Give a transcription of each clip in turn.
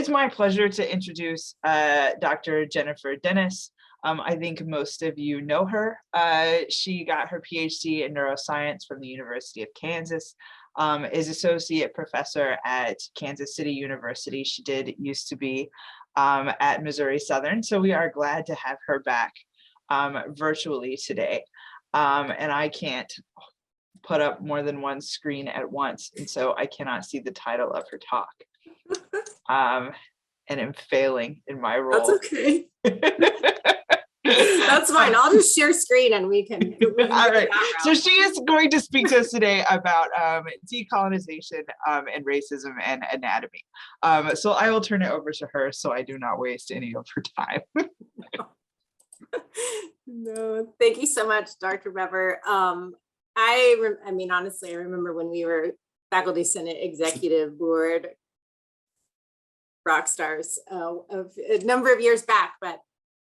It's my pleasure to introduce Dr. Jennifer Dennis. I think most of you know her. She got her PhD in neuroscience from the University of Kansas, is associate professor at Kansas City University. She used to be at Missouri Southern, so we are glad to have her back virtually today. And I can't put up more than one screen at once, and so I cannot see the title of her talk. And I'm failing in my role. That's okay. That's fine. I'll just share screen and we can all right. So she is going to speak to us today about decolonization and racism and anatomy. So I will turn it over to her so I do not waste any of her time. No, thank you so much, Dr. Weber. I mean, honestly, I remember when we were Faculty Senate Executive Board rock stars of a number of years back, but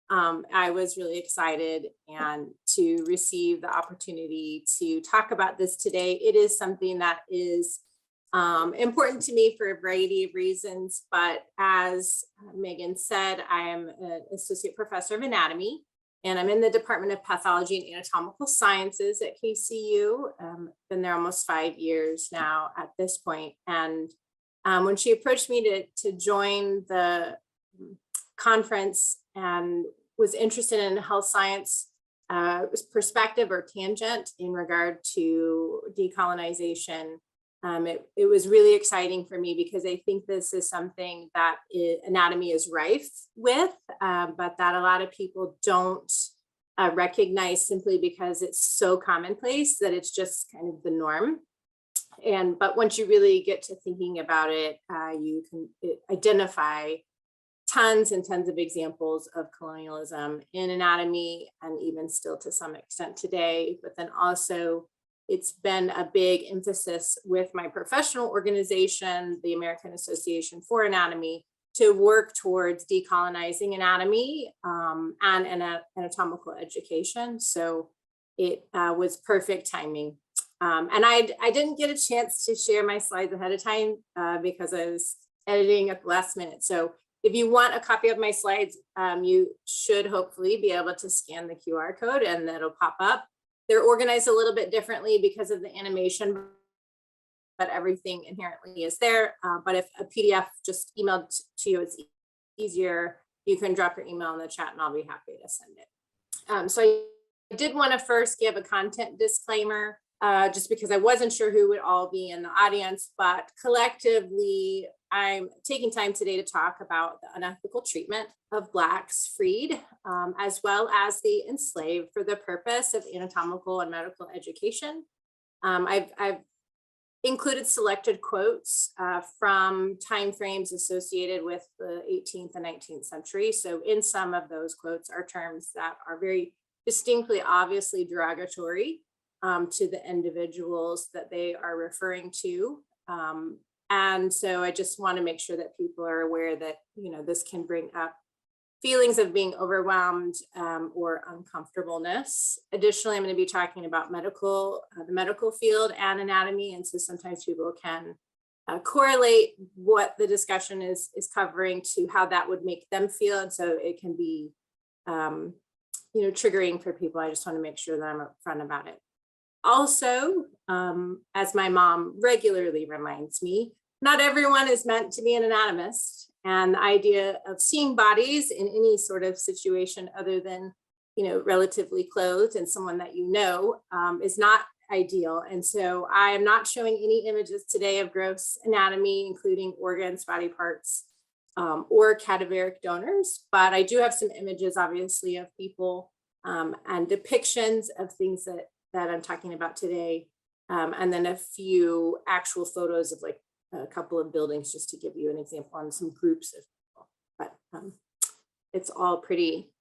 I was really excited and to receive the opportunity to talk about this today. It is something that is important to me for a variety of reasons, but as Megan said, I am an associate professor of anatomy, and I'm in the Department of Pathology and Anatomical Sciences at KCU. Been there almost 5 years now at this point. And when she approached me to join the conference and was interested in health science perspective or tangent in regard to decolonization, it was really exciting for me because I think this is something that anatomy is rife with, but that a lot of people don't recognize simply because it's so commonplace that it's just kind of the norm. But once you really get to thinking about it, you can identify tons and tons of examples of colonialism in anatomy, and even still to some extent today. But then also, it's been a big emphasis with my professional organization, the American Association for Anatomy, to work towards decolonizing anatomy and anatomical education. So it was perfect timing. And I didn't get a chance to share my slides ahead of time because I was editing at the last minute. So if you want a copy of my slides, you should hopefully be able to scan the QR code and that'll pop up. They're organized a little bit differently because of the animation, but everything inherently is there. But if a PDF just emailed to you, it's easier, you can drop your email in the chat and I'll be happy to send it. So I did want to first give a content disclaimer. Just because I wasn't sure who would all be in the audience, but collectively, I'm taking time today to talk about the unethical treatment of Blacks freed, as well as the enslaved for the purpose of anatomical and medical education. I've included selected quotes from timeframes associated with the 18th and 19th century. So in some of those quotes are terms that are very distinctly, obviously derogatory to the individuals that they are referring to. And so I just want to make sure that people are aware that, you know, this can bring up feelings of being overwhelmed or uncomfortableness. Additionally, I'm going to be talking about the medical field and anatomy. And so sometimes people can correlate what the discussion is covering to how that would make them feel. And so it can be, you know, triggering for people. I just want to make sure that I'm upfront about it. Also, as my mom regularly reminds me, not everyone is meant to be an anatomist, and the idea of seeing bodies in any sort of situation other than, you know, relatively clothed and someone that you know is not ideal. And so I am not showing any images today of gross anatomy, including organs, body parts, or cadaveric donors, but I do have some images, obviously, of people and depictions of things that I'm talking about today, and then a few actual photos of like a couple of buildings, just to give you an example on some groups of people. But it's all pretty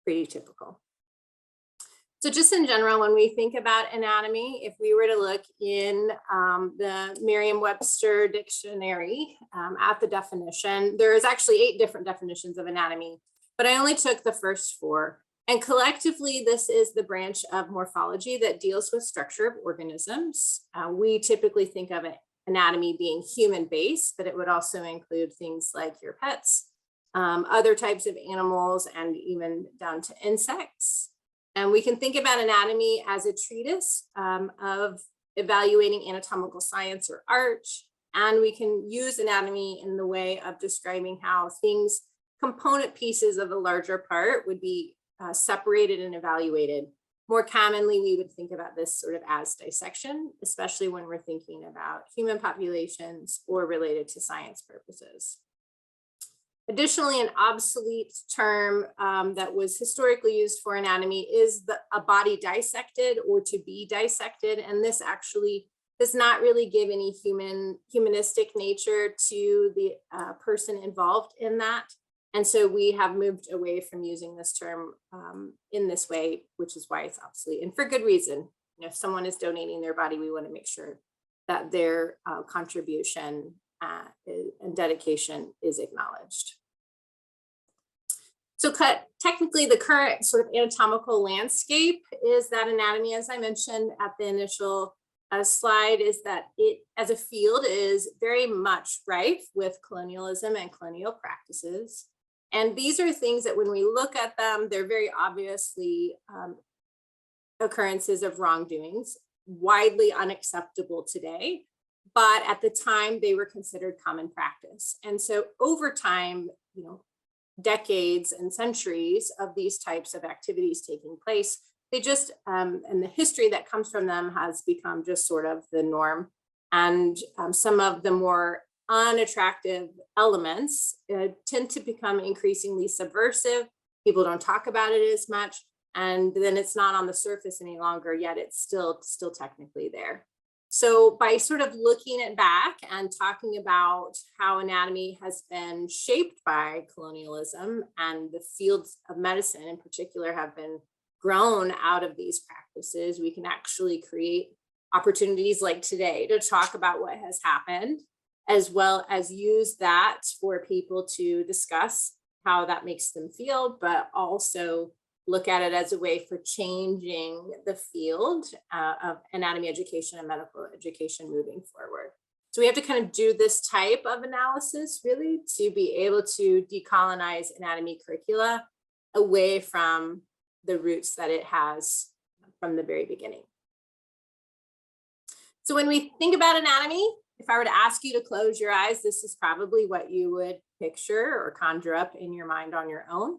typical. So just in general, when we think about anatomy, if we were to look in the Merriam-Webster dictionary at the definition, there's actually 8 different definitions of anatomy, but I only took the first 4. And collectively, this is the branch of morphology that deals with structure of organisms. We typically think of anatomy being human-based, but it would also include things like your pets, other types of animals, and even down to insects. And we can think about anatomy as a treatise of evaluating anatomical science or art. And we can use anatomy in the way of describing how things, component pieces of a larger part, would be separated and evaluated. More commonly, we would think about this sort of as dissection, especially when we're thinking about human populations or related to science purposes. Additionally, an obsolete term that was historically used for anatomy is a body dissected or to be dissected. And this actually does not really give any humanistic nature to the person involved in that. And so we have moved away from using this term in this way, which is why it's obsolete, and for good reason. You know, if someone is donating their body, we want to make sure that their contribution and dedication is acknowledged. So technically, the current sort of anatomical landscape is that anatomy, as I mentioned at the initial slide, is that it as a field is very much rife with colonialism and colonial practices. And these are things that when we look at them, they're very obviously occurrences of wrongdoings, widely unacceptable today, but at the time they were considered common practice. And so over time, you know, decades and centuries of these types of activities taking place, they just, and the history that comes from them has become just sort of the norm. And some of the more unattractive elements tend to become increasingly subversive. People don't talk about it as much, and then it's not on the surface any longer, yet it's still technically there. So by sort of looking it back and talking about how anatomy has been shaped by colonialism, and the fields of medicine in particular have been grown out of these practices, we can actually create opportunities like today to talk about what has happened, as well as use that for people to discuss how that makes them feel, but also look at it as a way for changing the field of anatomy education and medical education moving forward. So we have to kind of do this type of analysis really to be able to decolonize anatomy curricula away from the roots that it has from the very beginning. So when we think about anatomy, if I were to ask you to close your eyes, this is probably what you would picture or conjure up in your mind on your own.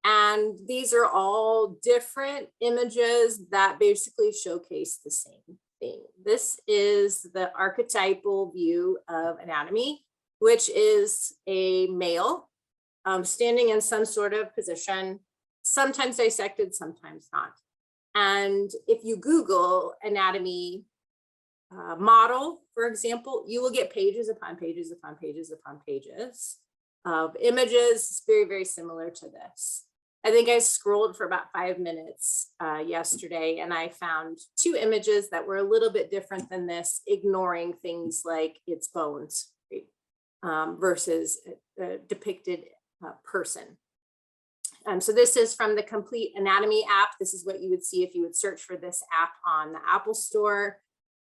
And these are all different images that basically showcase the same thing. This is the archetypal view of anatomy, which is a male standing in some sort of position, sometimes dissected, sometimes not. And if you Google anatomy model, for example, you will get pages upon pages upon pages upon pages of images very, very similar to this. I think I scrolled for about 5 minutes yesterday, and I found 2 images that were a little bit different than this, ignoring things like its bones, right? Versus a depicted person. So this is from the Complete Anatomy app. This is what you would see if you would search for this app on the Apple Store.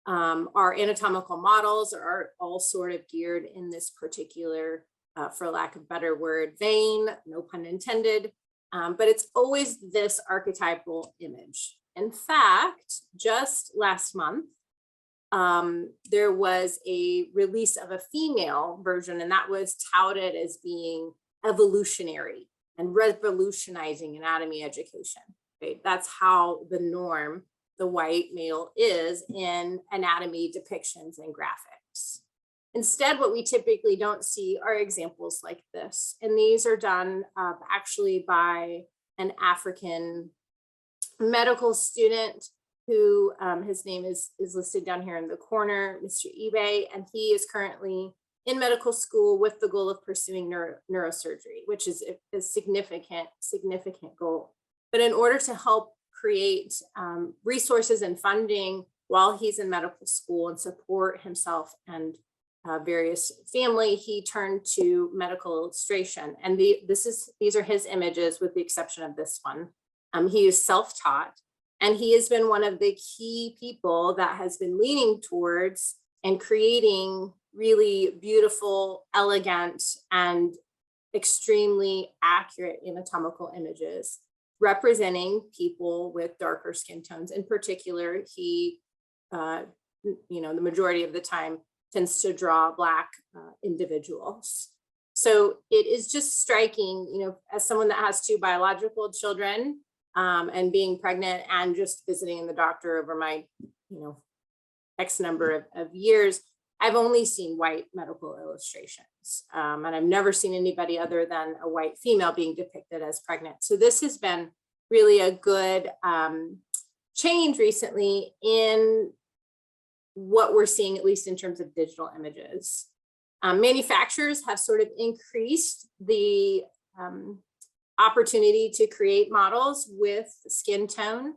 Our anatomical models are all sort of geared in this particular, for lack of a better word, vein, no pun intended. But it's always this archetypal image. In fact, just last month, there was a release of a female version, and that was touted as being evolutionary and revolutionizing anatomy education. Okay? That's how the norm, the white male, is in anatomy depictions and graphics. Instead, what we typically don't see are examples like this. And these are done actually by an African medical student who his name is listed down here in the corner, Mr. Ibe, and he is currently in medical school with the goal of pursuing neurosurgery, which is a significant goal. But in order to help create resources and funding while he's in medical school and support himself and various family, he turned to medical illustration. And these are his images with the exception of this one. He is self-taught, and he has been one of the key people that has been leaning towards and creating really beautiful, elegant, and extremely accurate anatomical images representing people with darker skin tones. In particular, he, the majority of the time tends to draw Black individuals. So it is just striking, as someone that has 2 biological children and being pregnant and just visiting the doctor over my, X number of years, I've only seen white medical illustrations. And I've never seen anybody other than a white female being depicted as pregnant. So this has been really a good change recently in what we're seeing, at least in terms of digital images. Manufacturers have sort of increased the opportunity to create models with skin tone,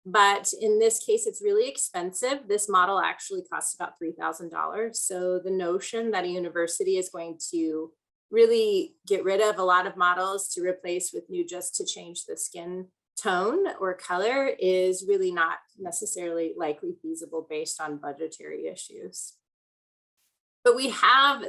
but in this case, it's really expensive. This model actually costs about $3,000. So the notion that a university is going to really get rid of a lot of models to replace with new just to change the skin tone or color is really not necessarily likely feasible based on budgetary issues. But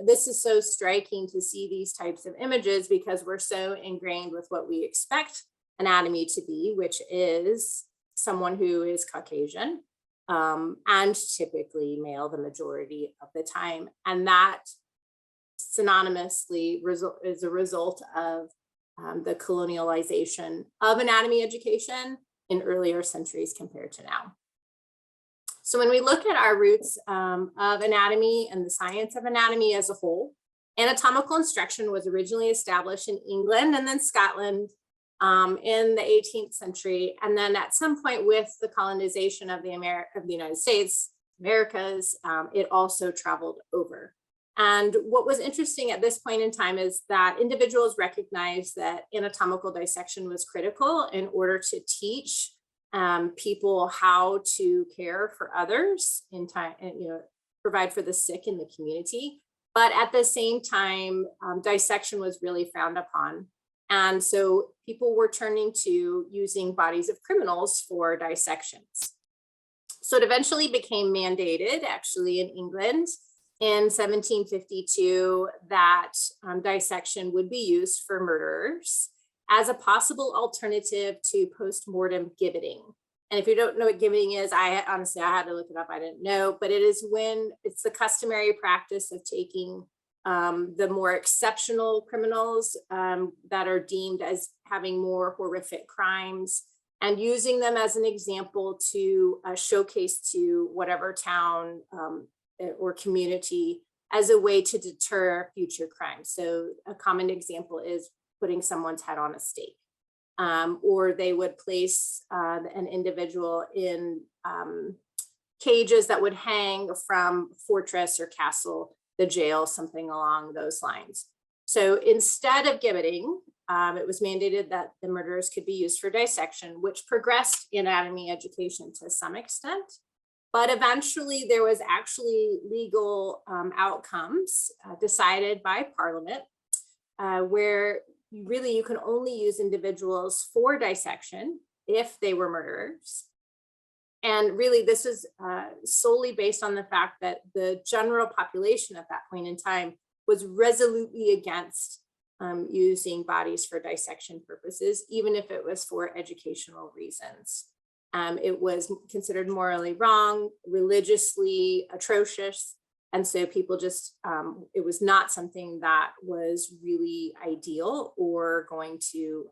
this is so striking to see these types of images because we're so ingrained with what we expect anatomy to be, which is someone who is Caucasian and typically male the majority of the time. And that synonymously is a result of the colonialization of anatomy education in earlier centuries compared to now. So when we look at our roots of anatomy and the science of anatomy as a whole, anatomical instruction was originally established in England and then Scotland in the 18th century. And then at some point with the colonization of the United States, Americas, it also traveled over. And what was interesting at this point in time is that individuals recognized that anatomical dissection was critical in order to teach people how to care for others in time, and provide for the sick in the community. But at the same time, dissection was really frowned upon. And so people were turning to using bodies of criminals for dissections. So it eventually became mandated, actually in England in 1752, that dissection would be used for murderers as a possible alternative to post-mortem gibbeting. And if you don't know what gibbeting is, I had to look it up, I didn't know, but it is when it's the customary practice of taking the more exceptional criminals that are deemed as having more horrific crimes and using them as an example to showcase to whatever town or community as a way to deter future crimes. So a common example is putting someone's head on a stake, or they would place an individual in cages that would hang from fortress or castle, the jail, something along those lines. So instead of gibbeting, it was mandated that the murderers could be used for dissection, which progressed anatomy education to some extent. But eventually there was actually legal outcomes decided by Parliament where you can only use individuals for dissection if they were murderers. And really this is solely based on the fact that the general population at that point in time was resolutely against using bodies for dissection purposes, even if it was for educational reasons. It was considered morally wrong, religiously atrocious. And so people just, it was not something that was really ideal or going to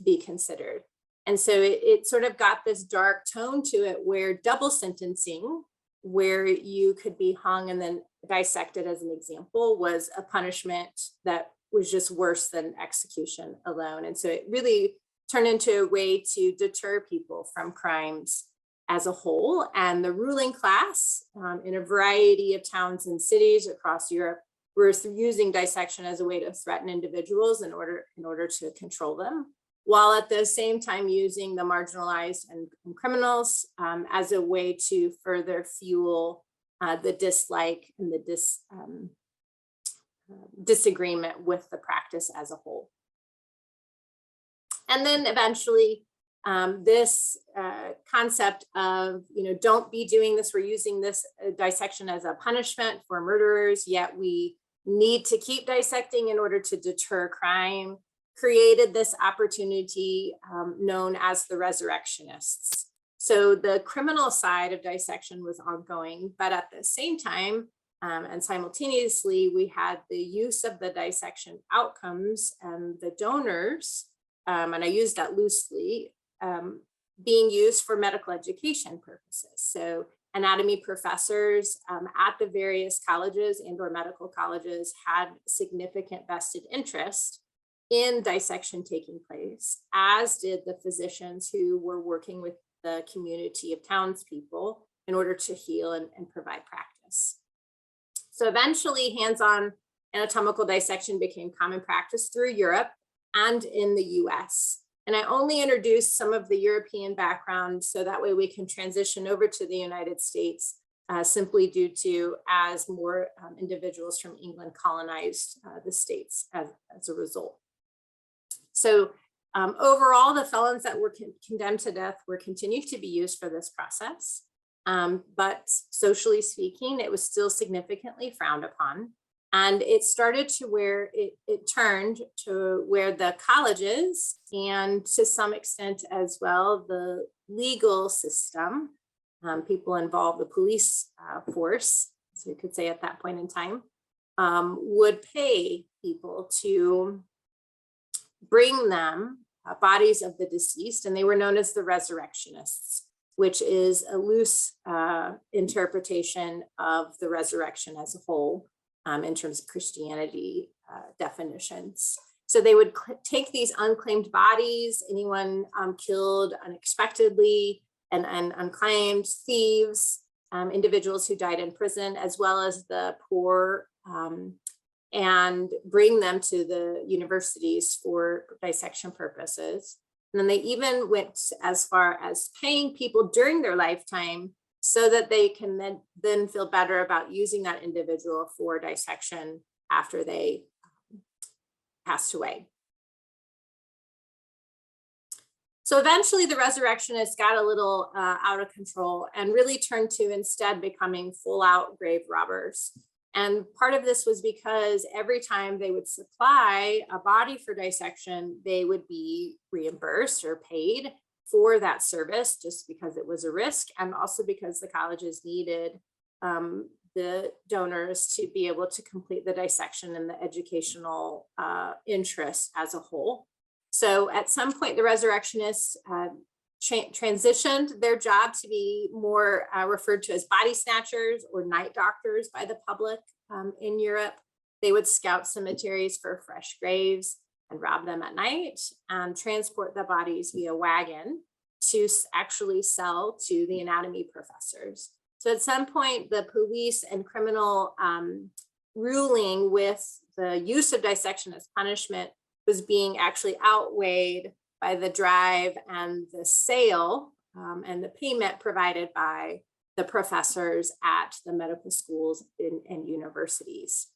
be considered. And so it sort of got this dark tone to it where double sentencing, where you could be hung and then dissected as an example, was a punishment that was just worse than execution alone. And so it really turned into a way to deter people from crimes as a whole. And the ruling class in a variety of towns and cities across Europe were using dissection as a way to threaten individuals in order to control them, while at the same time using the marginalized and criminals as a way to further fuel the dislike and the disagreement with the practice as a whole. And then eventually this concept of, don't be doing this, we're using this dissection as a punishment for murderers, yet we need to keep dissecting in order to deter crime, created this opportunity known as the Resurrectionists. So the criminal side of dissection was ongoing, but at the same time, and simultaneously, we had the use of the dissection outcomes and the donors, and I use that loosely, being used for medical education purposes. So anatomy professors at the various colleges and/or medical colleges had significant vested interest in dissection taking place, as did the physicians who were working with the community of townspeople in order to heal and provide practice. So eventually, hands-on anatomical dissection became common practice through Europe and in the US. And I only introduced some of the European background so that way we can transition over to the United States simply due to as more individuals from England colonized the States as a result. So overall, the felons that were condemned to death were continued to be used for this process. But socially speaking, it was still significantly frowned upon. And it started to where it turned to where the colleges and to some extent as well, the legal system, people involved, the police force, so you could say at that point in time, would pay people to bring them bodies of the deceased, and they were known as the Resurrectionists, which is a loose interpretation of the resurrection as a whole in terms of Christianity definitions. So they would take these unclaimed bodies, anyone killed unexpectedly and unclaimed, thieves, individuals who died in prison, as well as the poor, and bring them to the universities for dissection purposes. And then they even went as far as paying people during their lifetime so that they can then feel better about using that individual for dissection after they passed away. So eventually the Resurrectionists got a little out of control and really turned to instead becoming full out grave robbers. And part of this was because every time they would supply a body for dissection, they would be reimbursed or paid for that service just because it was a risk, and also because the colleges needed the donors to be able to complete the dissection and the educational interest as a whole. So at some point, the Resurrectionists transitioned their job to be more referred to as body snatchers or night doctors by the public in Europe. They would scout cemeteries for fresh graves and rob them at night and transport the bodies via wagon to actually sell to the anatomy professors. So at some point, the police and criminal ruling with the use of dissection as punishment was being actually outweighed by the drive and the sale and the payment provided by the professors at the medical schools and universities.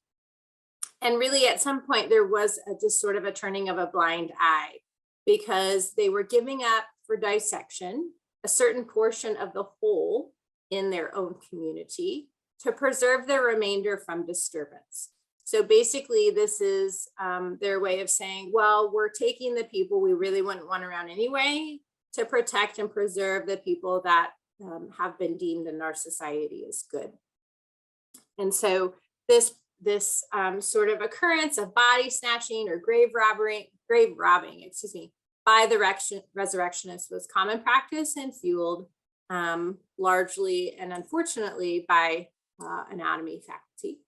And really at some point there was just sort of a turning of a blind eye, because they were giving up for dissection a certain portion of the whole in their own community to preserve the remainder from disturbance. So basically this is their way of saying, well, we're taking the people we really wouldn't want around anyway to protect and preserve the people that have been deemed in our society as good. And so this sort of occurrence of body snatching or grave robbing, by the Resurrectionists was common practice and fueled largely and unfortunately by anatomy faculty.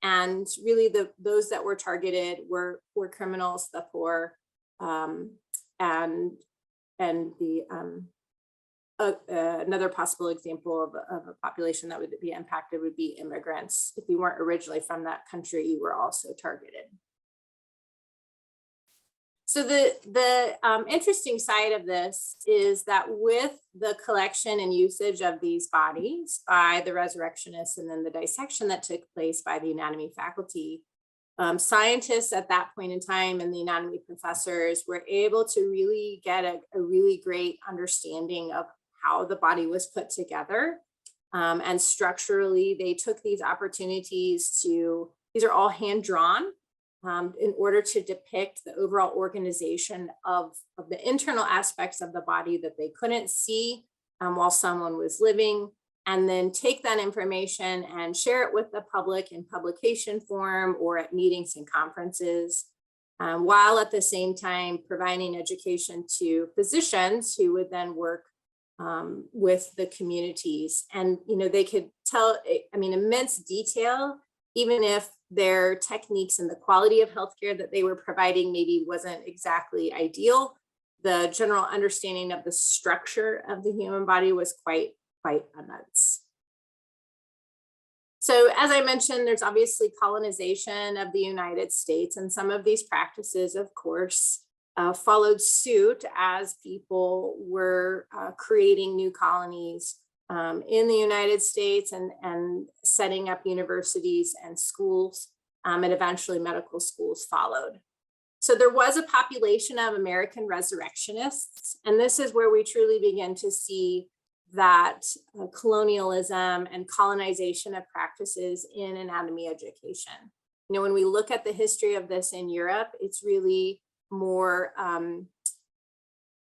And really those that were targeted were criminals, the poor, and the another possible example of a population that would be impacted would be immigrants. If you weren't originally from that country, you were also targeted. So the interesting side of this is that with the collection and usage of these bodies by the Resurrectionists and then the dissection that took place by the anatomy faculty, scientists at that point in time and the anatomy professors were able to really get a really great understanding of how the body was put together. And structurally, they took these opportunities these are all hand-drawn in order to depict the overall organization of the internal aspects of the body that they couldn't see while someone was living, and then take that information and share it with the public in publication form or at meetings and conferences, while at the same time providing education to physicians who would then work with the communities. And, they could tell, immense detail, even if their techniques and the quality of healthcare that they were providing maybe wasn't exactly ideal. The general understanding of the structure of the human body was quite immense. So as I mentioned, there's obviously colonization of the United States, and some of these practices, of course, followed suit as people were creating new colonies in the United States and setting up universities and schools, and eventually medical schools followed. So there was a population of American resurrectionists, and this is where we truly begin to see that colonialism and colonization of practices in anatomy education. When we look at the history of this in Europe, it's really more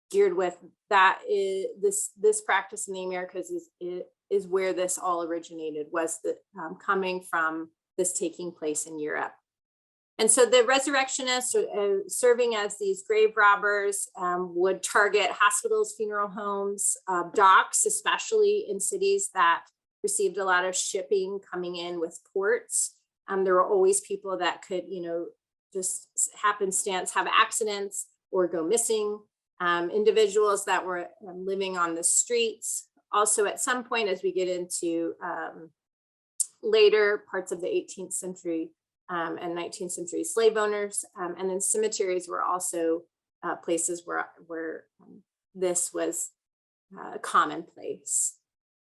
geared with that this practice in the Americas is where this all originated, was coming from this taking place in Europe. And so the resurrectionists, serving as these grave robbers, would target hospitals, funeral homes, docks, especially in cities that received a lot of shipping coming in with ports. There were always people that could, just happenstance have accidents or go missing. Individuals that were living on the streets. Also, at some point, as we get into later parts of the 18th century, and 19th century slave owners, and then cemeteries were also places where this was commonplace.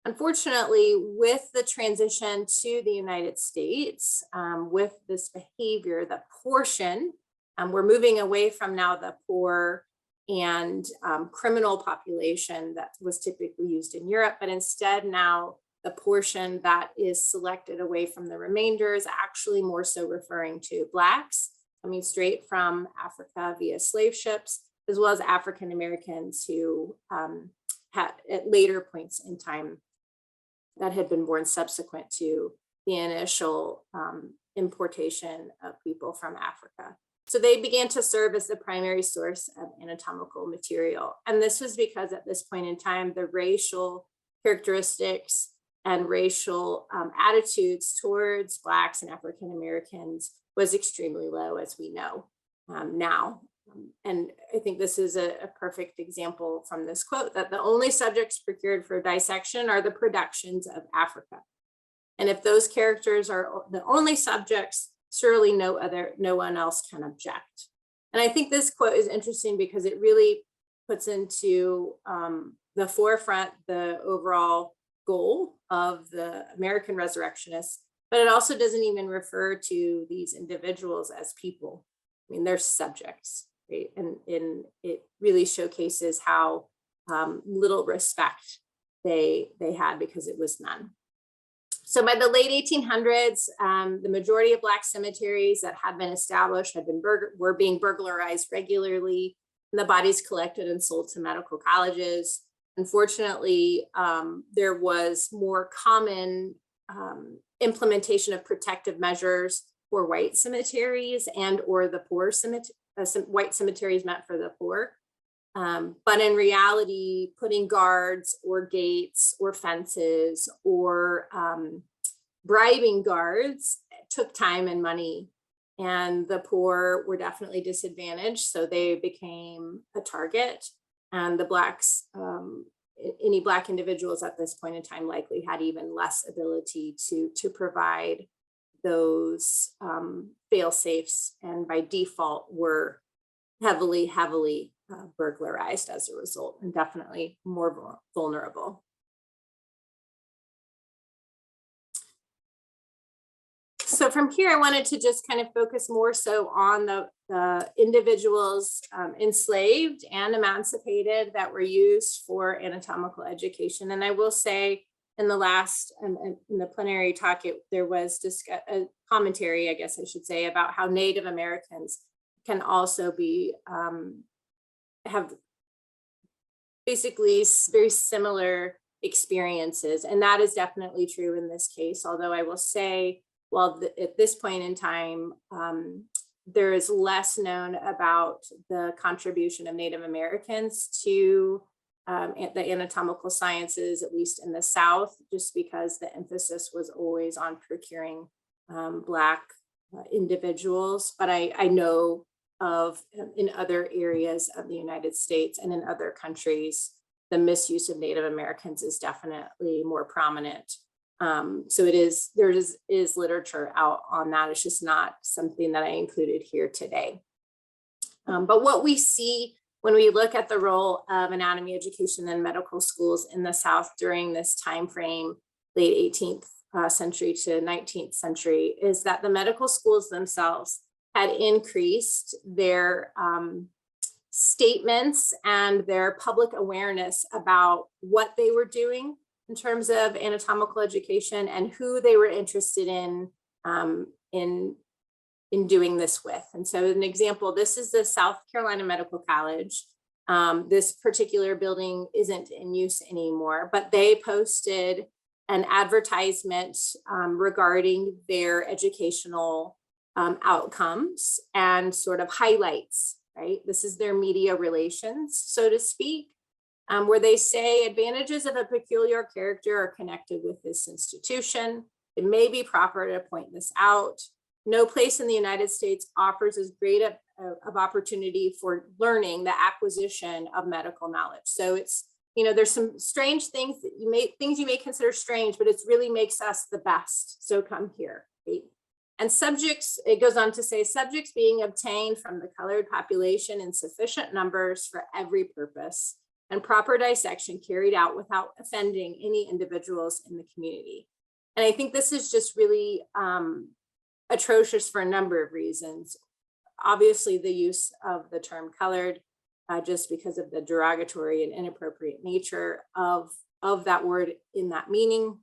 Unfortunately, with the transition to the United States, with this behavior, the portion, we're moving away from now the poor and criminal population that was typically used in Europe, but instead now the portion that is selected away from the remainder is actually more so referring to Blacks coming straight from Africa via slave ships, as well as African Americans who had at later points in time that had been born subsequent to the initial importation of people from Africa. So they began to serve as the primary source of anatomical material. And this was because at this point in time, the racial characteristics and racial attitudes towards Blacks and African Americans was extremely low, as we know now. And I think this is a perfect example from this quote, that the only subjects procured for dissection are the productions of Africa. And if those characters are the only subjects, surely no one else can object. And I think this quote is interesting because it really puts into the forefront the overall goal of the American resurrectionists, but it also doesn't even refer to these individuals as people. I mean, they're subjects, right? And it really showcases how little respect they had, because it was none. So by the late 1800s, the majority of Black cemeteries that had been established were being burglarized regularly, and the bodies collected and sold to medical colleges. Unfortunately, there was more common implementation of protective measures for white cemeteries and or the poor white cemeteries meant for the poor. But in reality, putting guards or gates or fences or bribing guards took time and money, and the poor were definitely disadvantaged. So they became a target, and the Blacks, any Black individuals at this point in time likely had even less ability to provide those fail-safes, and by default were heavily burglarized as a result, and definitely more So from here, I wanted to just kind of focus more so on the individuals enslaved and emancipated that were used for anatomical education. And I will say in the last, in the plenary talk, there was a commentary, I guess I should say, about how Native Americans can also be, have basically very similar experiences. And that is definitely true in this case, although I will say, well, at this point in time, there is less known about the contribution of Native Americans to the anatomical sciences, at least in the South, just because the emphasis was always on procuring Black individuals. But I know of in other areas of the United States and in other countries, the misuse of Native Americans is definitely more prominent. So there is literature out on that. It's just not something that I included here today. But what we see when we look at the role of anatomy education in medical schools in the South during this time frame, late 18th century to 19th century, is that the medical schools themselves had increased their statements and their public awareness about what they were doing in terms of anatomical education and who they were interested in doing this with. And so an example, this is the South Carolina Medical College. This particular building isn't in use anymore, but they posted an advertisement regarding their educational outcomes and sort of highlights, right? This is their media relations, so to speak, where they say advantages of a peculiar character are connected with this institution. It may be proper to point this out. No place in the United States offers as great of opportunity for learning the acquisition of medical knowledge. So it's, there's some strange things that you may consider strange, but it really makes us the best. So come here, right? And subjects, it goes on to say, subjects being obtained from the colored population in sufficient numbers for every purpose, and proper dissection carried out without offending any individuals in the community. And I think this is just really atrocious for a number of reasons. Obviously, the use of the term colored, just because of the derogatory and inappropriate nature of that word in that meaning,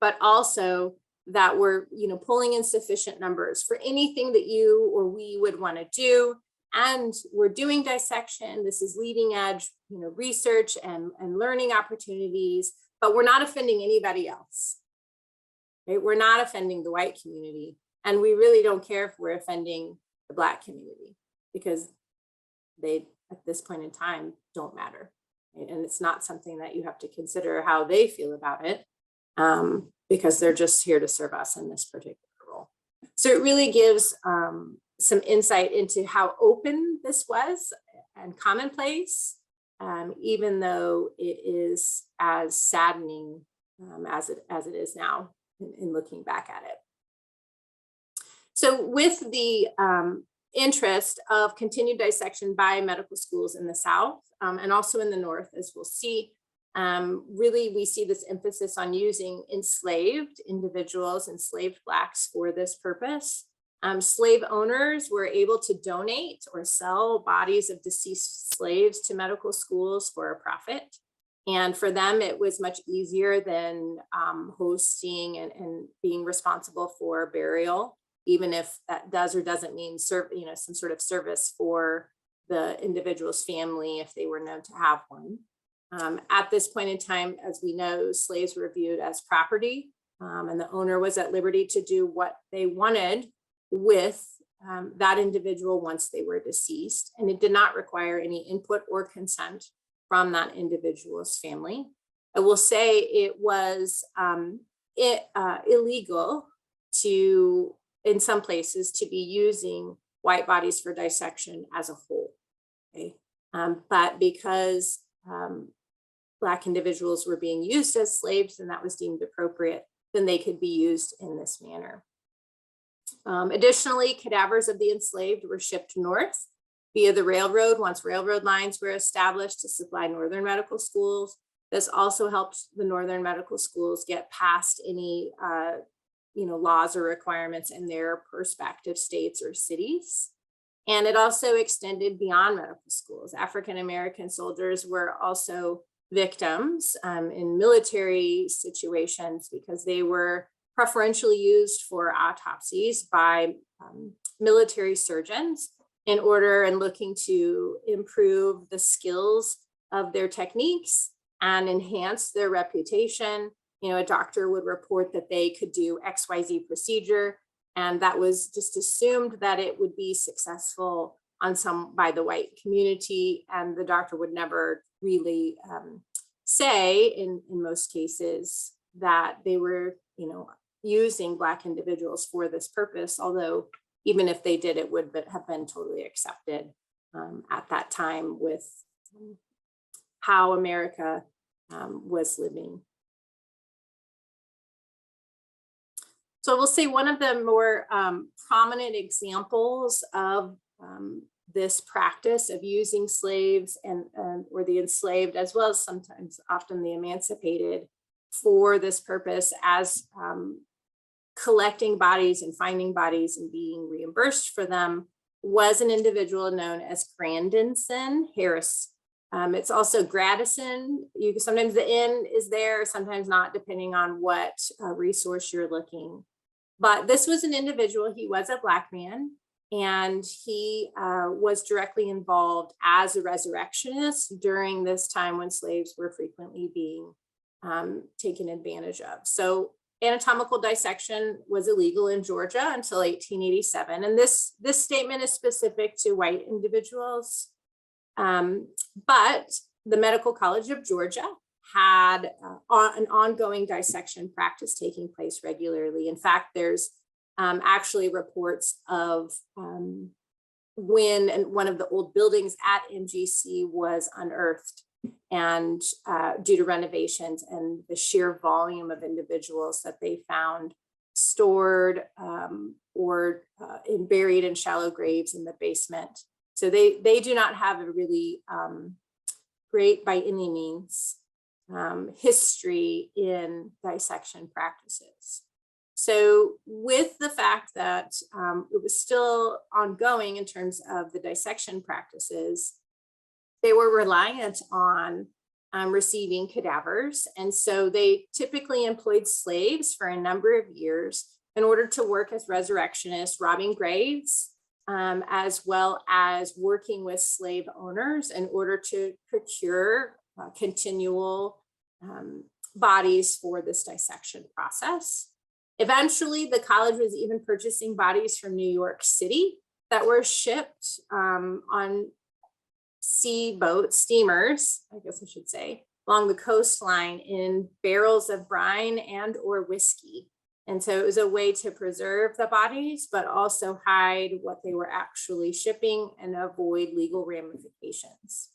but also that we're pulling in sufficient numbers for anything that you or we would want to do. And we're doing dissection. This is leading edge research and learning opportunities, but we're not offending anybody else. Right? We're not offending the white community. And we really don't care if we're offending the Black community, because they, at this point in time, don't matter. Right? And it's not something that you have to consider how they feel about it, because they're just here to serve us in this particular role. So it really gives some insight into how open this was and commonplace, even though it is as saddening as it is now in looking back at it. So with the interest of continued dissection by medical schools in the South and also in the North, as we'll see, really we see this emphasis on using enslaved individuals, enslaved Blacks for this purpose. Slave owners were able to donate or sell bodies of deceased slaves to medical schools for a profit. And for them, it was much easier than hosting and being responsible for burial, even if that does or doesn't mean some sort of service for the individual's family if they were known to have one. At this point in time, as we know, slaves were viewed as property, and the owner was at liberty to do what they wanted with that individual once they were deceased, and it did not require any input or consent from that individual's family. I will say it was illegal to, in some places, to be using white bodies for dissection as a whole. Okay? But because Black individuals were being used as slaves and that was deemed appropriate, then they could be used in this manner. Additionally, cadavers of the enslaved were shipped north via the railroad once railroad lines were established to supply northern medical schools. This also helped the northern medical schools get past any laws or requirements in their prospective states or cities. And it also extended beyond medical schools. African-American soldiers were also victims in military situations because they were preferentially used for autopsies by military surgeons in order and looking to improve the skills of their techniques and enhance their reputation. A doctor would report that they could do XYZ procedure, and that was just assumed that it would be successful by the white community, and the doctor would never really say in most cases that they were using Black individuals for this purpose, although even if they did, it would have been totally accepted at that time with how America was living. So we'll say one of the more prominent examples of this practice of using slaves or the enslaved, as well as sometimes often the emancipated, for this purpose as collecting bodies and finding bodies and being reimbursed for them, was an individual known as Grandison Harris. It's also Gradison. Sometimes the N is there, sometimes not, depending on what resource you're looking. But this was an individual. He was a Black man, and he was directly involved as a resurrectionist during this time when slaves were frequently being taken advantage of. So anatomical dissection was illegal in Georgia until 1887. And this statement is specific to white individuals. But the Medical College of Georgia had an ongoing dissection practice taking place regularly. In fact, there's actually reports of when one of the old buildings at MGC was unearthed, and due to renovations and the sheer volume of individuals that they found stored or buried in shallow graves in the basement. So they do not have a really great, by any means, history in dissection practices. So with the fact that it was still ongoing in terms of the dissection practices, they were reliant on receiving cadavers. And so they typically employed slaves for a number of years in order to work as resurrectionists, robbing graves, as well as working with slave owners in order to procure continual bodies for this dissection process. Eventually, the college was even purchasing bodies from New York City that were shipped on steamers, I guess I should say, along the coastline in barrels of brine and or whiskey. And so it was a way to preserve the bodies, but also hide what they were actually shipping and avoid legal ramifications.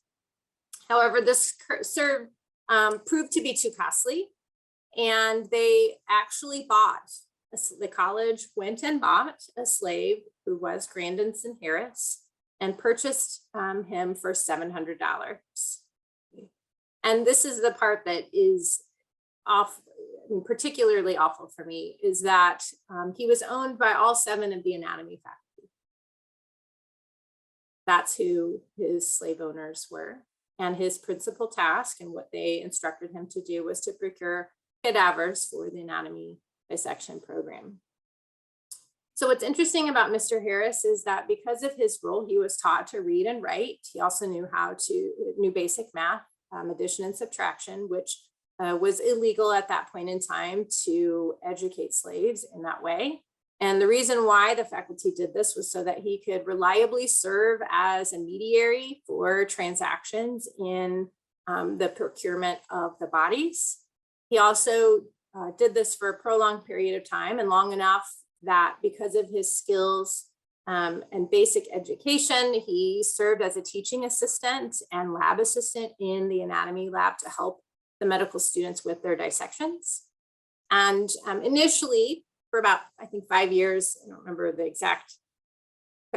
However, this proved to be too costly, and they actually the college went and bought a slave who was Grandison Harris and purchased him for $700. And this is the part that is particularly awful for me, is that he was owned by all 7 of the anatomy faculty. That's who his slave owners were. And his principal task and what they instructed him to do was to procure cadavers for the anatomy dissection program. So what's interesting about Mr. Harris is that because of his role, he was taught to read and write. He also knew basic math, addition and subtraction, which was illegal at that point in time to educate slaves in that way. And the reason why the faculty did this was so that he could reliably serve as a mediator for transactions in the procurement of the bodies. He also did this for a prolonged period of time, and long enough that because of his skills and basic education, he served as a teaching assistant and lab assistant in the anatomy lab to help the medical students with their dissections. And initially, for about, I think, 5 years, I don't remember the exact,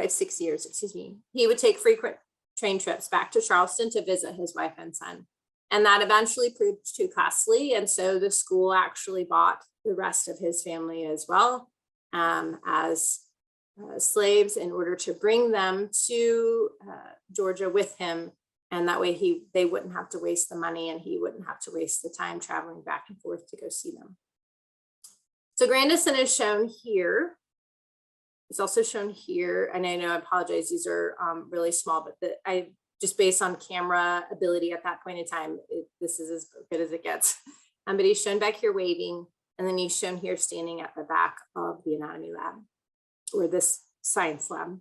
6 years, excuse me, he would take frequent train trips back to Charleston to visit his wife and son. And that eventually proved too costly. And so the school actually bought the rest of his family as well, as slaves, in order to bring them to Georgia with him. And that way they wouldn't have to waste the money, and he wouldn't have to waste the time traveling back and forth to go see them. So Grandison is shown here. It's also shown here. And I know, I apologize, these are really small, but I just based on camera ability at that point in time, this is as good as it gets. But he's shown back here waving, and then he's shown here standing at the back of the anatomy lab, or this science lab.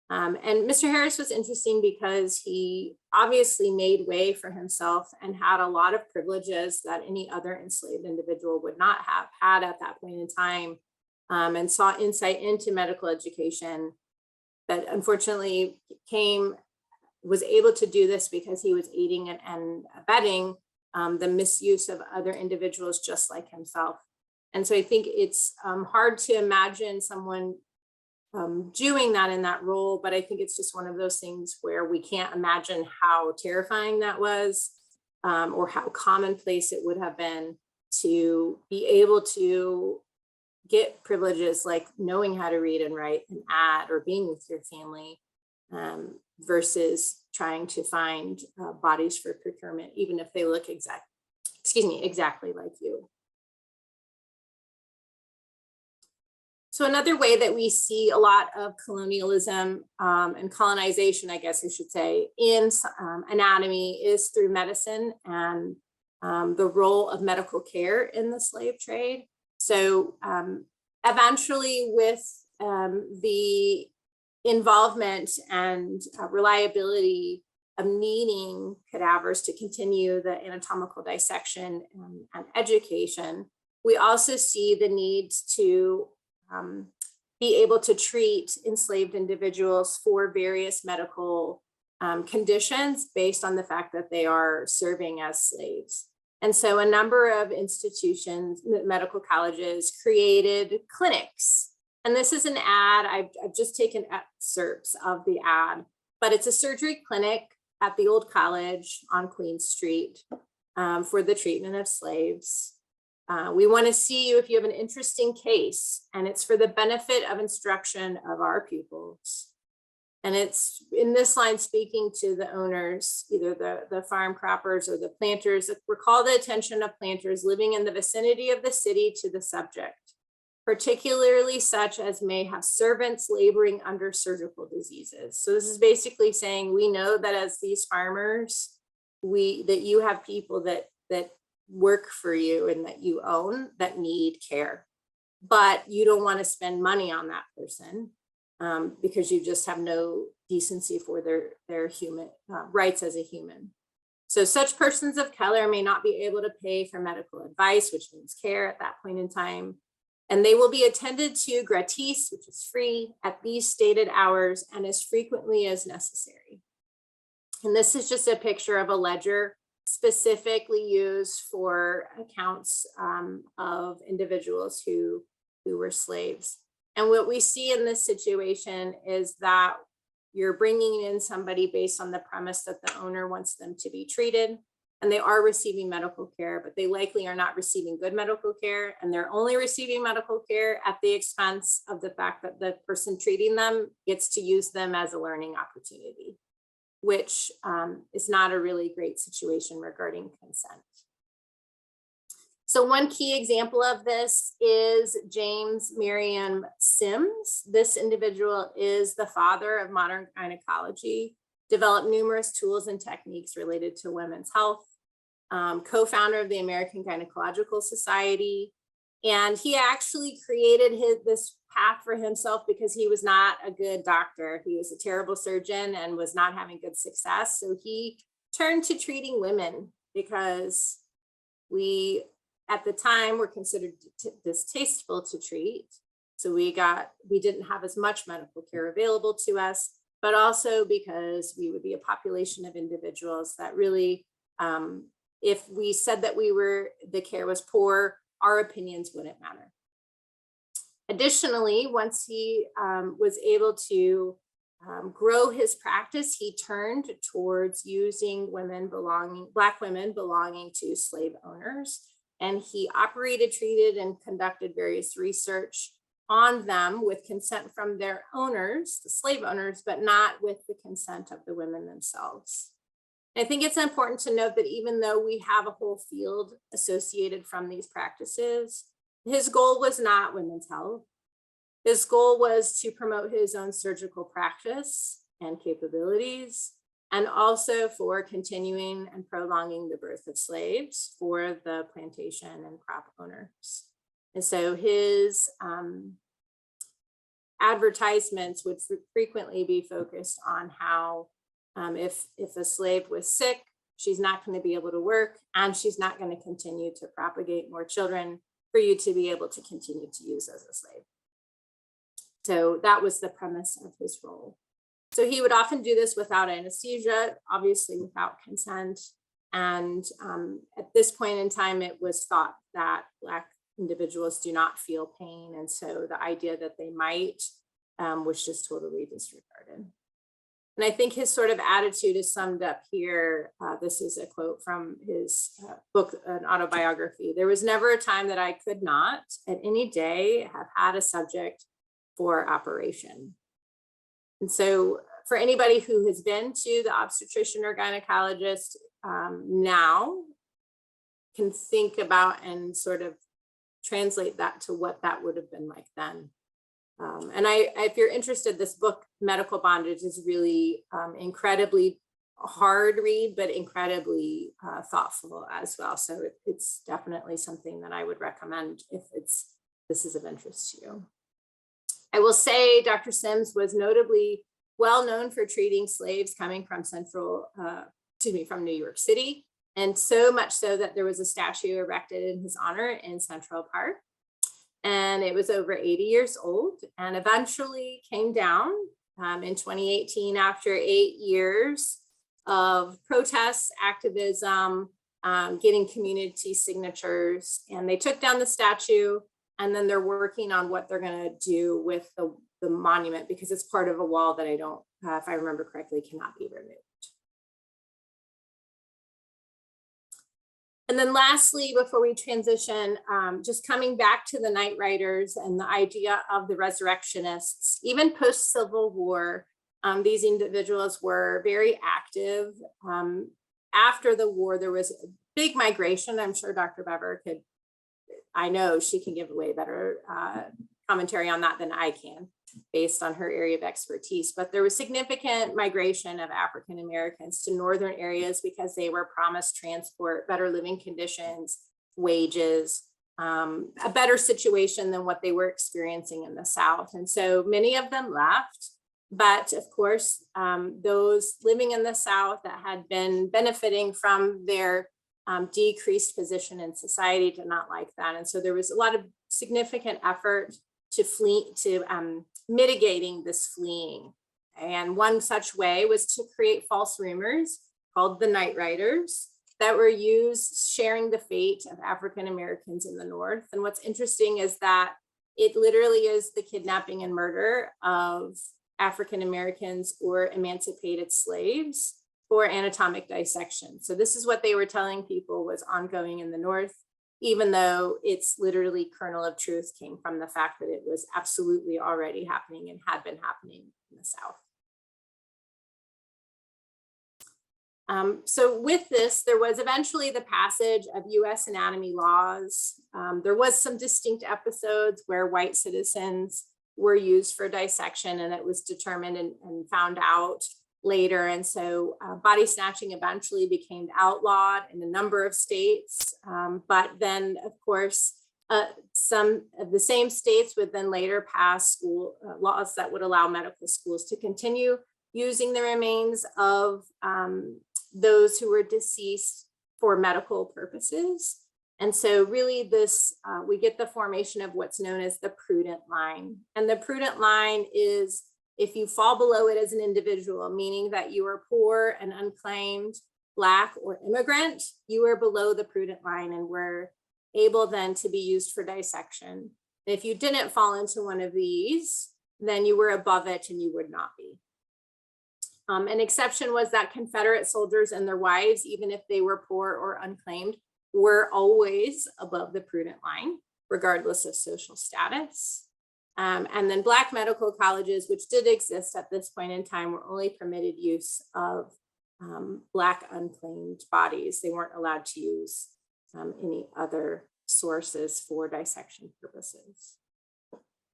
And Mr. Harris was interesting because he obviously made way for himself and had a lot of privileges that any other enslaved individual would not have had at that point in time, and saw insight into medical education that unfortunately was able to do this because he was aiding and abetting the misuse of other individuals just like himself. And so I think it's hard to imagine someone doing that in that role, but I think it's just one of those things where we can't imagine how terrifying that was, or how commonplace it would have been to be able to get privileges like knowing how to read and write and add, or being with your family, versus trying to find bodies for procurement, even if they look exactly like you. So another way that we see a lot of colonialism and colonization, I guess I should say, in anatomy is through medicine and the role of medical care in the slave trade. So eventually, with the involvement and reliability of needing cadavers to continue the anatomical dissection and education, we also see the need to be able to treat enslaved individuals for various medical conditions based on the fact that they are serving as slaves. And so a number of institutions, medical colleges, created clinics. And this is an ad, I've just taken excerpts of the ad, but it's a surgery clinic at the old college on Queen Street for the treatment of slaves. We want to see you if you have an interesting case, and it's for the benefit of instruction of our pupils. And it's in this line speaking to the owners, either the farm croppers or the planters, that recall the attention of planters living in the vicinity of the city to the subject, particularly such as may have servants laboring under surgical diseases. So this is basically saying, we know that as these farmers, that you have people that work for you and that you own that need care, but you don't want to spend money on that person because you just have no decency for their human rights as a human. So such persons of color may not be able to pay for medical advice, which means care at that point in time, and they will be attended to gratis, which is free, at these stated hours and as frequently as necessary. And this is just a picture of a ledger specifically used for accounts of individuals who were slaves. And what we see in this situation is that you're bringing in somebody based on the premise that the owner wants them to be treated, and they are receiving medical care, but they likely are not receiving good medical care, and they're only receiving medical care at the expense of the fact that the person treating them gets to use them as a learning opportunity, which is not a really great situation regarding consent. So one key example of this is James Miriam Sims. This individual is the father of modern gynecology, developed numerous tools and techniques related to women's health, co-founder of the American Gynecological Society. And he actually created this path for himself because he was not a good doctor. He was a terrible surgeon and was not having good success. So he turned to treating women because we, at the time, were considered distasteful to treat. So we didn't have as much medical care available to us, but also because we would be a population of individuals that really, if we said that the care was poor, our opinions wouldn't matter. Additionally, once he was able to grow his practice, he turned towards using Black women belonging to slave owners and he operated, treated, and conducted various research on them with consent from their owners, the slave owners, but not with the consent of the women themselves. I think it's important to note that even though we have a whole field associated from these practices, his goal was not women's health. His goal was to promote his own surgical practice and capabilities, and also for continuing and prolonging the birth of slaves for the plantation and crop owners. And so his advertisements would frequently be focused on how if a slave was sick, she's not going to be able to work, and she's not going to continue to propagate more children for you to be able to continue to use as a slave. So that was the premise of his role. So he would often do this without anesthesia, obviously without consent. And at this point in time, it was thought that Black individuals do not feel pain. And so the idea that they might was just totally disregarded. And I think his sort of attitude is summed up here. This is a quote from his book, an autobiography. "There was never a time that I could not, at any day, have had a subject for operation." And so for anybody who has been to the obstetrician or gynecologist now can think about and sort of translate that to what that would have been like then. And if you're interested, this book, Medical Bondage, is really incredibly hard read, but incredibly thoughtful as well. So it's definitely something that I would recommend if this is of interest to you. I will say Dr. Sims was notably well known for treating slaves coming from from New York City, and so much so that there was a statue erected in his honor in Central Park. And it was over 80 years old and eventually came down in 2018 after 8 years of protests, activism, getting community signatures, and they took down the statue, and then they're working on what they're going to do with the monument, because it's part of a wall that I don't, if I remember correctly, cannot be removed. And then lastly, before we transition, just coming back to the Night Riders and the idea of the Resurrectionists, even post-Civil War, these individuals were very active. After the war, there was a big migration. I'm sure Dr. Bever I know she can give away better commentary on that than I can, based on her area of expertise. But there was significant migration of African Americans to northern areas because they were promised transport, better living conditions, wages, a better situation than what they were experiencing in the South. And so many of them left. But of course, those living in the South that had been benefiting from their decreased position in society did not like that. And so there was a lot of significant effort to mitigating this fleeing. And one such way was to create false rumors called the Night Riders that were used sharing the fate of African Americans in the North. And what's interesting is that it literally is the kidnapping and murder of African Americans or emancipated slaves for anatomic dissection. So this is what they were telling people was ongoing in the North, even though it's literally kernel of truth came from the fact that it was absolutely already happening and had been happening in the South. So with this, there was eventually the passage of US anatomy laws. There was some distinct episodes where white citizens were used for dissection, and it was determined and found out later. And so body snatching eventually became outlawed in a number of states. But then, of course, some of the same states would then later pass laws that would allow medical schools to continue using the remains of those who were deceased for medical purposes. And so really this, we get the formation of what's known as the Prudent Line. And the Prudent Line is if you fall below it as an individual, meaning that you are poor and unclaimed, Black or immigrant, you are below the Prudent Line and were able then to be used for dissection. If you didn't fall into one of these, then you were above it and you would not be. An exception was that Confederate soldiers and their wives, even if they were poor or unclaimed, were always above the prudent line, regardless of social status. And then Black medical colleges, which did exist at this point in time, were only permitted use of Black unclaimed bodies. They weren't allowed to use any other sources for dissection purposes.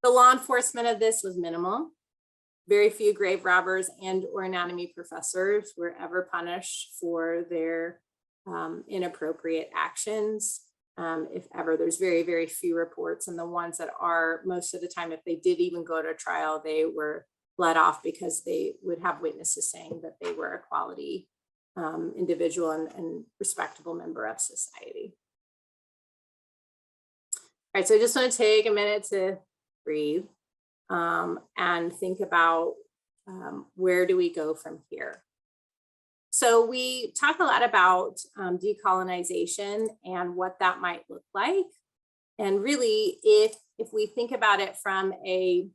The law enforcement of this was minimal. Very few grave robbers and or anatomy professors were ever punished for their inappropriate actions. If ever, there's very, very few reports, and the ones that are, most of the time, if they did even go to trial, they were let off because they would have witnesses saying that they were a quality individual and respectable member of society. All right, so I just want to take a minute to breathe and think about where do we go from here? So we talk a lot about decolonization and what that might look like. And really, if we think about it from a,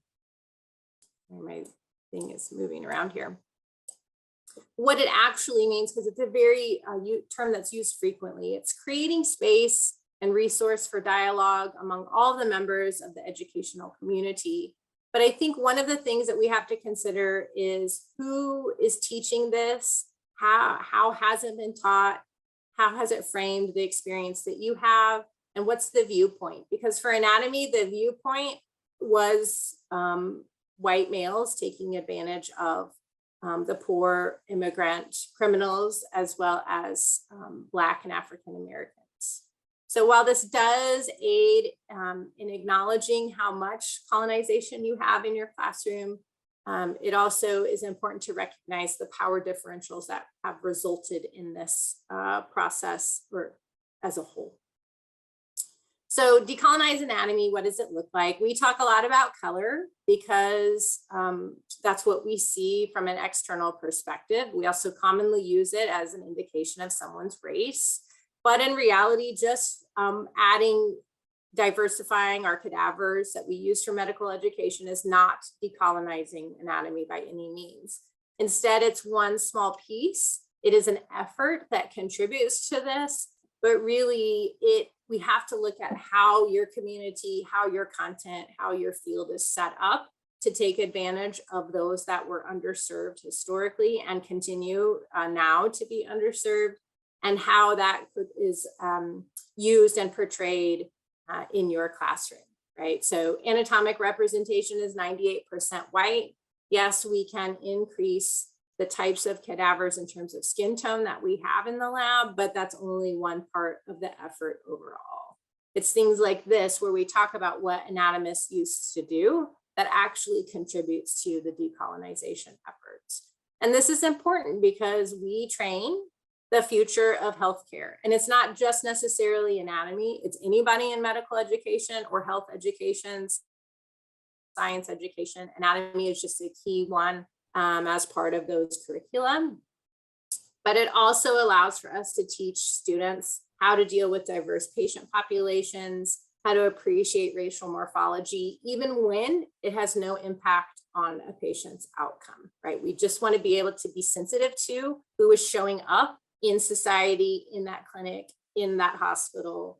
my thing is moving around here, what it actually means, because it's a very term that's used frequently, it's creating space and resource for dialogue among all the members of the educational community. But I think one of the things that we have to consider is who is teaching this, how has it been taught, how has it framed the experience that you have, and what's the viewpoint? Because for anatomy, the viewpoint was white males taking advantage of the poor immigrant criminals, as well as Black and African Americans. So while this does aid in acknowledging how much colonization you have in your classroom, it also is important to recognize the power differentials that have resulted in this process or as a whole. So Decolonize Anatomy, what does it look like? We talk a lot about color because that's what we see from an external perspective. We also commonly use it as an indication of someone's race. But in reality, just diversifying our cadavers that we use for medical education is not decolonizing anatomy by any means. Instead, it's one small piece. It is an effort that contributes to this, but really we have to look at how your community, how your content, how your field is set up to take advantage of those that were underserved historically and continue now to be underserved, and how that is used and portrayed in your classroom, right? So anatomic representation is 98% white. Yes, we can increase the types of cadavers in terms of skin tone that we have in the lab, but that's only one part of the effort overall. It's things like this where we talk about what anatomists used to do that actually contributes to the decolonization efforts. And this is important because we train the future of healthcare. And it's not just necessarily anatomy, it's anybody in medical education or health education, science education. Anatomy is just a key one as part of those curriculum. But it also allows for us to teach students how to deal with diverse patient populations, how to appreciate racial morphology, even when it has no impact on a patient's outcome, right? We just want to be able to be sensitive to who is showing up in society, in that clinic, in that hospital,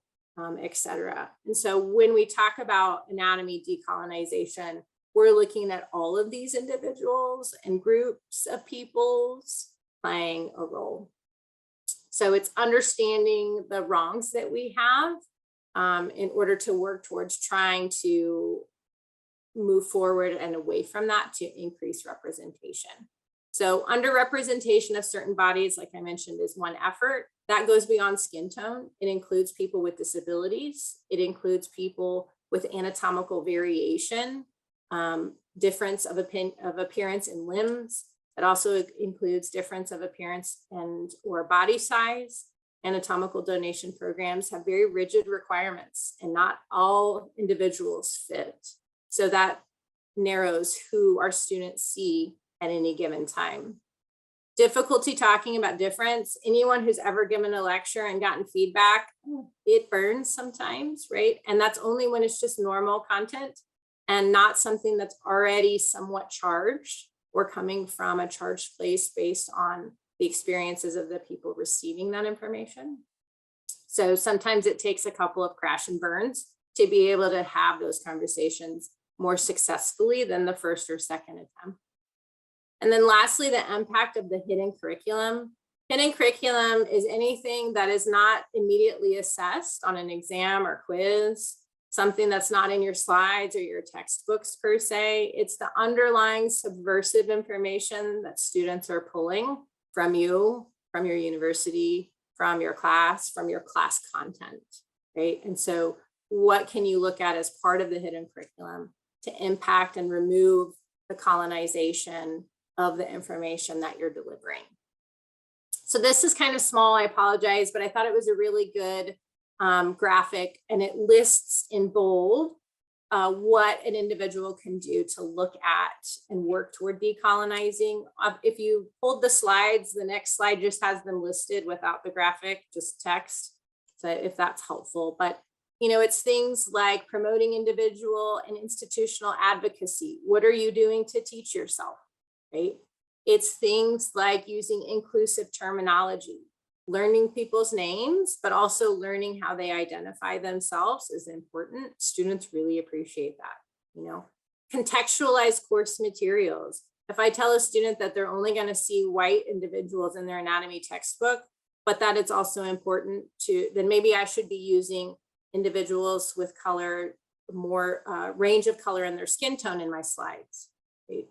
et cetera. And so when we talk about anatomy decolonization, we're looking at all of these individuals and groups of peoples playing a role. So it's understanding the wrongs that we have in order to work towards trying to move forward and away from that to increase representation. So underrepresentation of certain bodies, like I mentioned, is one effort. That goes beyond skin tone. It includes people with disabilities. It includes people with anatomical variation, difference of appearance in limbs. It also includes difference of appearance and or body size. Anatomical donation programs have very rigid requirements and not all individuals fit. So that narrows who our students see at any given time. Difficulty talking about difference. Anyone who's ever given a lecture and gotten feedback, it burns sometimes, right? And that's only when it's just normal content and not something that's already somewhat charged or coming from a charged place based on the experiences of the people receiving that information. So sometimes it takes a couple of crash and burns to be able to have those conversations more successfully than the first or second attempt. And then lastly, the impact of the hidden curriculum. Hidden curriculum is anything that is not immediately assessed on an exam or quiz, something that's not in your slides or your textbooks per se. It's the underlying subversive information that students are pulling from you, from your university, from your class content, right? And so what can you look at as part of the hidden curriculum to impact and remove the colonization of the information that you're delivering? So this is kind of small, I apologize, but I thought it was a really good graphic, and it lists in bold what an individual can do to look at and work toward decolonizing. If you hold the slides, the next slide just has them listed without the graphic, just text, so if that's helpful. But you know, it's things like promoting individual and institutional advocacy. What are you doing to teach yourself, right? It's things like using inclusive terminology, learning people's names, but also learning how they identify themselves is important. Students really appreciate that, you know. Contextualize course materials. If I tell a student that they're only going to see white individuals in their anatomy textbook, but that it's also important to, then maybe I should be using individuals with color, more range of color in their skin tone in my slides, right?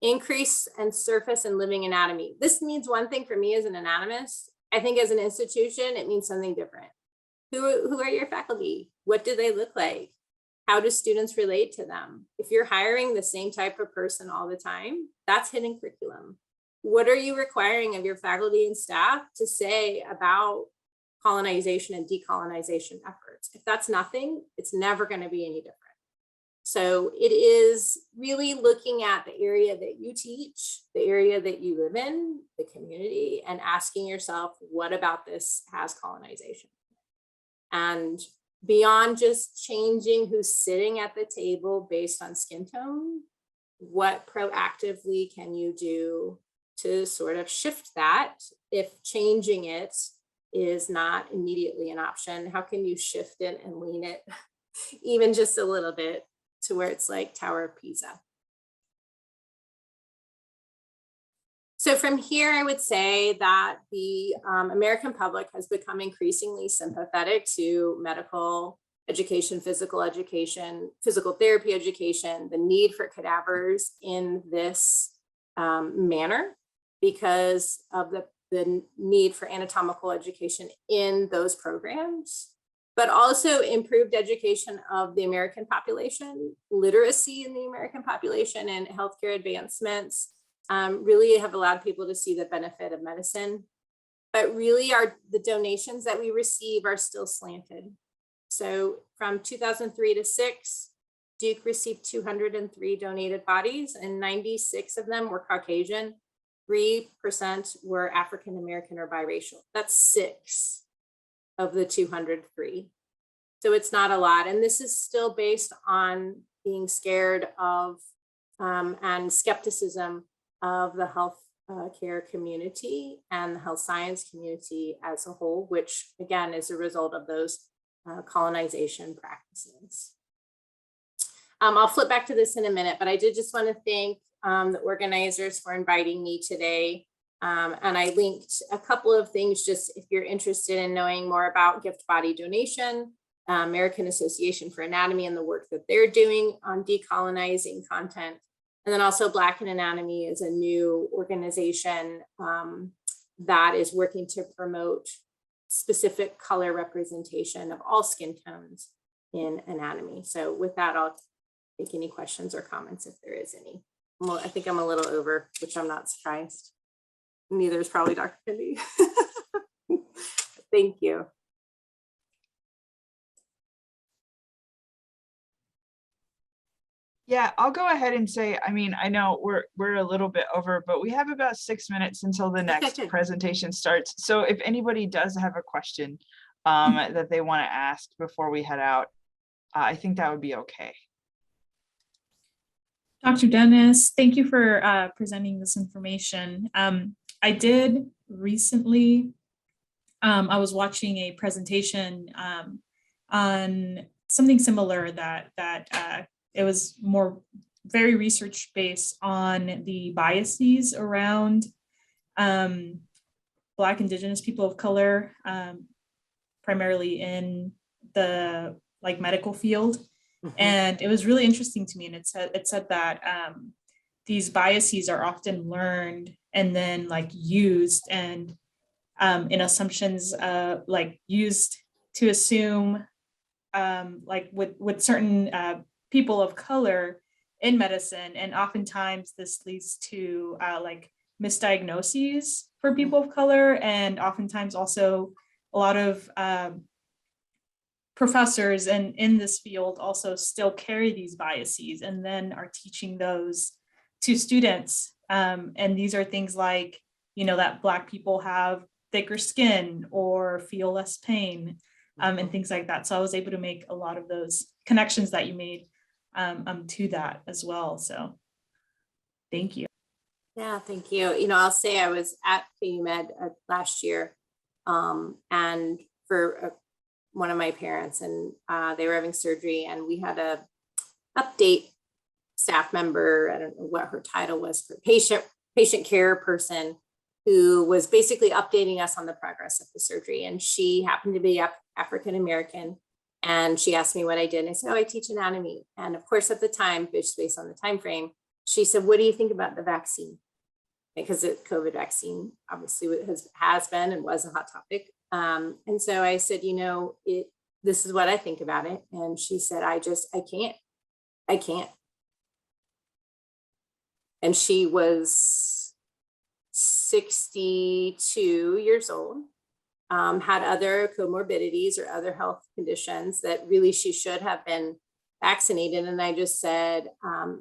Increase and surface and living anatomy. This means one thing for me as an anatomist. I think as an institution, it means something different. Who are your faculty? What do they look like? How do students relate to them? If you're hiring the same type of person all the time, that's hidden curriculum. What are you requiring of your faculty and staff to say about colonization and decolonization efforts? If that's nothing, it's never going to be any different. So it is really looking at the area that you teach, the area that you live in, the community, and asking yourself, what about this has colonization? And beyond just changing who's sitting at the table based on skin tone, what proactively can you do to sort of shift that if changing it is not immediately an option? How can you shift it and lean it even just a little bit to where it's like Tower of Pisa? So from here, I would say that the American public has become increasingly sympathetic to medical education, physical therapy education, the need for cadavers in this manner because of the need for anatomical education in those programs, but also improved education of the American population, literacy in the American population, and healthcare advancements really have allowed people to see the benefit of medicine. But really the donations that we receive are still slanted. So from 2003 to 6, Duke received 203 donated bodies, and 96 of them were Caucasian. 3% were African-American or biracial. That's 6 of the 203. So it's not a lot. And this is still based on being scared of and skepticism of the health care community and the health science community as a whole, which again is a result of those colonization practices. I'll flip back to this in a minute, but I did just want to thank the organizers for inviting me today. And I linked a couple of things just if you're interested in knowing more about gift body donation, American Association for Anatomy and the work that they're doing on decolonizing content. And then also Black in Anatomy is a new organization that is working to promote specific color representation of all skin tones in anatomy. So with that, I'll take any questions or comments if there is any. Well, I think I'm a little over, which I'm not surprised. Neither is probably Dr. Kendi. Thank you. Yeah, I'll go ahead and say, I mean, I know we're a little bit over, but we have about 6 minutes until the next presentation starts. So if anybody does have a question that they want to ask before we head out, I think that would be okay. Dr. Dennis, thank you for presenting this information. I did recently I was watching a presentation on something similar that it was more very research based on the biases around Black, Indigenous people of color, primarily in the medical field. And it was really interesting to me. And it said that these biases are often learned and then used and in assumptions used to assume with certain people of color in medicine. And oftentimes this leads to misdiagnoses for people of color. And oftentimes also a lot of professors in this field also still carry these biases and then are teaching those to students. And these are things like, that Black people have thicker skin or feel less pain and things like that. So I was able to make a lot of those connections that you made to that as well. So thank you. Yeah, thank you. I'll say I was at KU Med last year and for one of my parents, and they were having surgery, and we had a update staff member, I don't know what her title was, for patient care person, who was basically updating us on the progress of the surgery. And she happened to be African American. And she asked me what I did. And I said, oh, I teach anatomy. And of course, at the time, based on the time frame, she said, what do you think about the vaccine? Because the COVID vaccine obviously has been and was a hot topic. And so I said, this is what I think about it. And she said, I can't. And she was 62 years old, had other comorbidities or other health conditions that really she should have been vaccinated. And I just said, I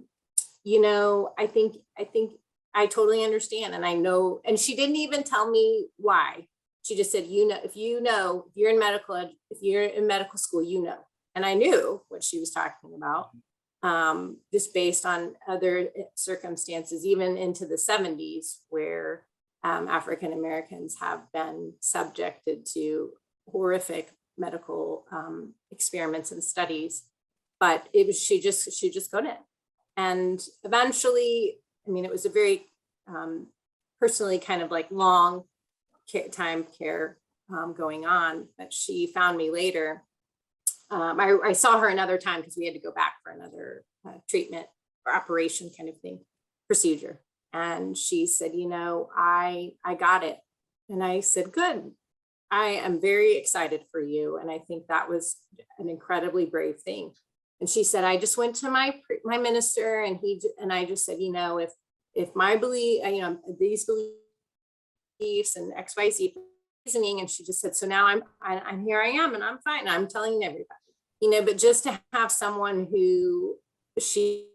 think I totally understand. And I know, and she didn't even tell me why. She just said, if you're in medical school, and I knew what she was talking about, just based on other circumstances, even into the 70s, where African Americans have been subjected to horrific medical experiments and studies. But she just couldn't. And eventually, it was a very personally kind of long time care going on, but she found me later. I saw her another time because we had to go back for another treatment or operation kind of thing, procedure. And she said, I got it. And I said, good. I am very excited for you. And I think that was an incredibly brave thing. And she said, I just went to my minister and I just said, if my belief, these beliefs and XYZ reasoning, and she just said, so now I'm here I am and I'm fine. I'm telling everybody, but just to have someone who she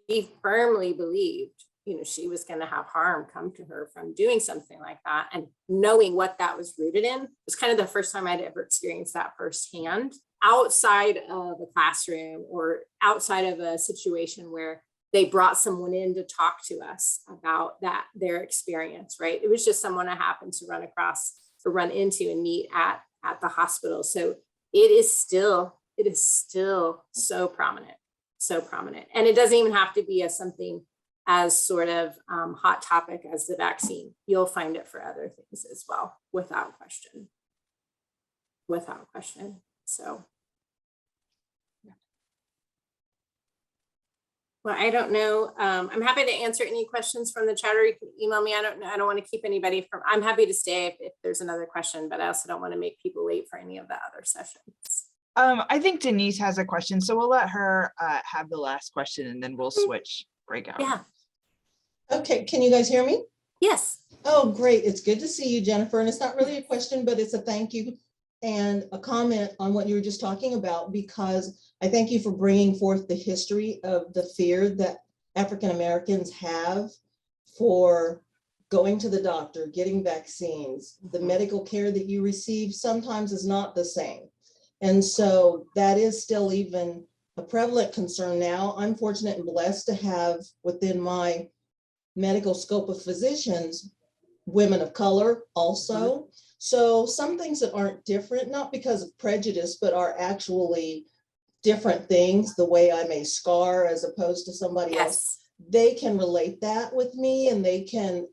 firmly believed, she was going to have harm come to her from doing something like that, and knowing what that was rooted in was kind of the first time I'd ever experienced that firsthand outside of a classroom or outside of a situation where they brought someone in to talk to us about their experience, right? It was just someone I happened to run across or run into and meet at the hospital. So it is still so prominent. And it doesn't even have to be something as sort of hot topic as the vaccine. You'll find it for other things as well, without question. So. Well, I don't know. I'm happy to answer any questions from the chat, or you can email me. I don't know. I don't want to keep anybody from, I'm happy to stay if there's another question, but I also don't want to make people wait for any of the other sessions. I think Denise has a question, so we'll let her have the last question and then we'll switch breakout. Yeah. Okay, can you guys hear me? Yes. Oh, great. It's good to see you, Jennifer. And it's not really a question, but it's a thank you and a comment on what you were just talking about, because I thank you for bringing forth the history of the fear that African Americans have for going to the doctor, getting vaccines. The medical care that you receive sometimes is not the same. And so that is still even a prevalent concern now. I'm fortunate and blessed to have within my medical scope of physicians women of color also. So some things that aren't different, not because of prejudice, but are actually different things, the way I may scar as opposed to somebody else, they can relate that with me, and they can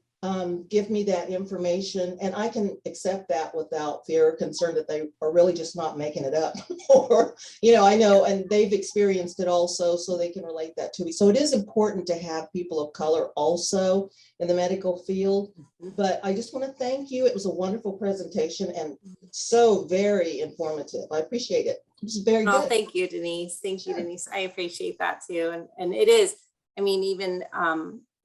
give me that information, and I can accept that without fear or concern that they are really just not making it up. Or, you know, I know, and they've experienced it also, so they can relate that to me. So it is important to have people of color also in the medical field. But I just want to thank you. It was a wonderful presentation and so very informative. I appreciate it. It was very good. Thank you, Denise. Thank you, Denise. I appreciate that too. And it is, I mean, even,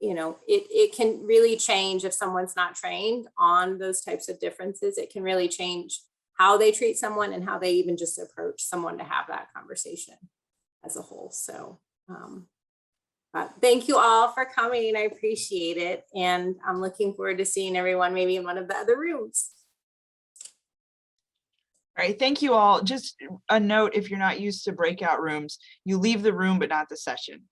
you know, it can really change if someone's not trained on those types of differences. It can really change how they treat someone and how they even just approach someone to have that conversation as a whole. So thank you all for coming. I appreciate it. And I'm looking forward to seeing everyone maybe in one of the other rooms. All right, thank you all. Just a note, if you're not used to breakout rooms, you leave the room, but not the session.